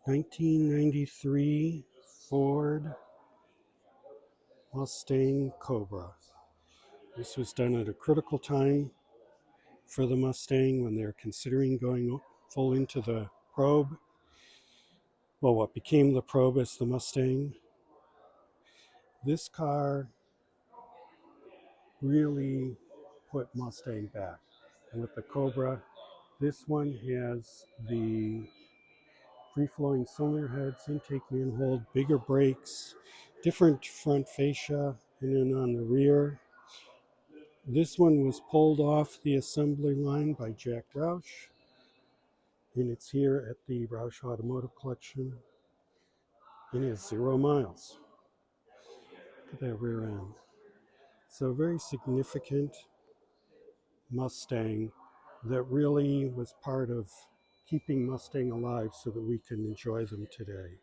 1993 Ford Mustang Cobra. This was done at a critical time for the Mustang when they're considering going full into the probe. Well, what became the probe as the Mustang. This car really put Mustang back. And with the Cobra, this one has the free-flowing cylinder heads, intake manifold, bigger brakes, different front fascia, and then on the rear. This one was pulled off the assembly line by Jack Roush, and it's here at the Roush Automotive Collection, and it's 0 miles. Look at that rear end. So very significant Mustang that really was part of keeping Mustang alive so that we can enjoy them today.